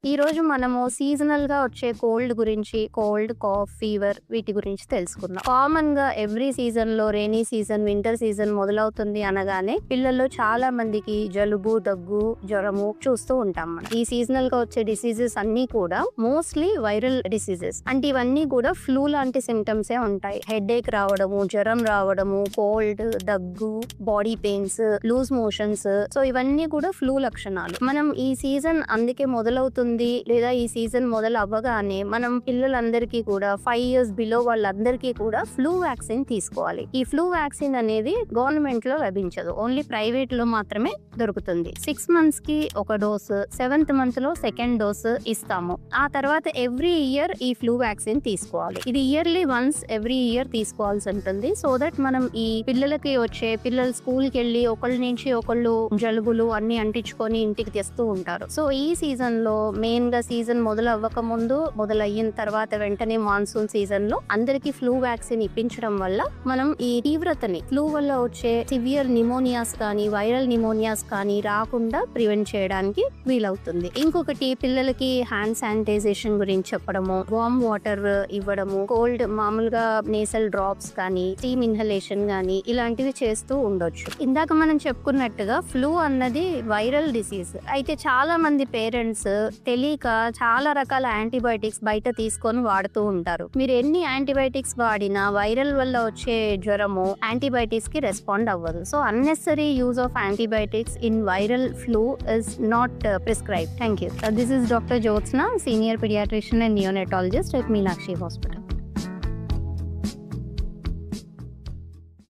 ఈ రోజు మనము సీజనల్ గా వచ్చే కోల్డ్ గురించి, కోల్డ్, కాఫ్, ఫీవర్ వీటి గురించి తెలుసుకుందాం. కామన్ గా ఎవ్రీ సీజన్ లో రెయినీ సీజన్, వింటర్ సీజన్ మొదలవుతుంది అనగానే పిల్లల్లో చాలా మందికి జలుబు, దగ్గు, జ్వరము చూస్తూ ఉంటాం మనం. ఈ సీజనల్ గా వచ్చే డిసీజెస్ అన్ని కూడా మోస్ట్లీ వైరల్ డిసీజెస్. అంటే ఇవన్నీ కూడా ఫ్లూ లాంటి సిమ్టమ్సే ఉంటాయి. హెడ్ ఏక్ రావడము, జ్వరం రావడము, కోల్డ్, దగ్గు, body pains, loose motions, so ఇవన్నీ కూడా ఫ్లూ లక్షణాలు. మనం ఈ సీజన్ అందుకే మొదలవుతుంది లేదా ఈ సీజన్ మొదలు అవ్వగానే మనం పిల్లలందరికీ కూడా 5 years బిలో వాళ్ళందరికీ కూడా ఫ్లూ వ్యాక్సిన్ తీసుకోవాలి. ఈ ఫ్లూ వ్యాక్సిన్ అనేది గవర్నమెంట్ లో లభించదు, ఓన్లీ ప్రైవేట్ లో మాత్రమే దొరుకుతుంది. 6 months కి ఒక డోసు, 7th month లో సెకండ్ డోసు ఇస్తాము. ఆ తర్వాత ఎవ్రీ ఇయర్ ఈ ఫ్లూ వ్యాక్సిన్ తీసుకోవాలి. ఇది ఇయర్లీ వన్స్ ఎవ్రీ ఇయర్ తీసుకోవాల్సి ఉంటుంది. సో దట్ మనం ఈ పిల్లలకి పిల్లలు స్కూల్ కి వెళ్ళి ఒకళ్ళ నుంచి ఒకళ్ళు జలుబులు అన్ని అంటించుకొని ఇంటికి తెస్తూ ఉంటారు. సో ఈ సీజన్ లో మెయిన్ గా సీజన్ మొదలవ్వక ముందు, మొదలయ్యిన తర్వాత వెంటనే మాన్సూన్ సీజన్ లో అందరికి ఫ్లూ వ్యాక్సిన్ ఇప్పించడం వల్ల మనం ఈ తీవ్రతని, ఫ్లూ వల్ల వచ్చే సివియర్ నిమోనియాస్ కానీ, వైరల్ నిమోనియాస్ కానీ రాకుండా ప్రివెంట్ చేయడానికి వీలవుతుంది. ఇంకొకటి, పిల్లలకి హ్యాండ్ శానిటైజేషన్ గురించి చెప్పడము, వార్మ్ వాటర్ ఇవ్వడము, కోల్డ్ మామూలుగా నేసల్ డ్రాప్స్ కానీ, స్టీమ్ ఇన్హలేషన్ కానీ ఇలాంటివి చేస్తూ ఉండొచ్చు. ఇందాక మనం చెప్పుకున్నట్టుగా ఫ్లూ అన్నది వైరల్ డిసీజ్. అయితే చాలా మంది పేరెంట్స్ తెలియక చాలా రకాల యాంటీబయాటిక్స్ బయట తీసుకొని వాడుతూ ఉంటారు. మీరు ఎన్ని యాంటీబయాటిక్స్ వాడినా వైరల్ వల్ల వచ్చే జ్వరము యాంటీబయాటిక్స్ కి రెస్పాండ్ అవ్వదు. So unnecessary use of antibiotics in viral flu is not prescribed. Thank you. This is doctor Jyotsna, senior paediatrician and neonatologist at Meenakshi Hospital.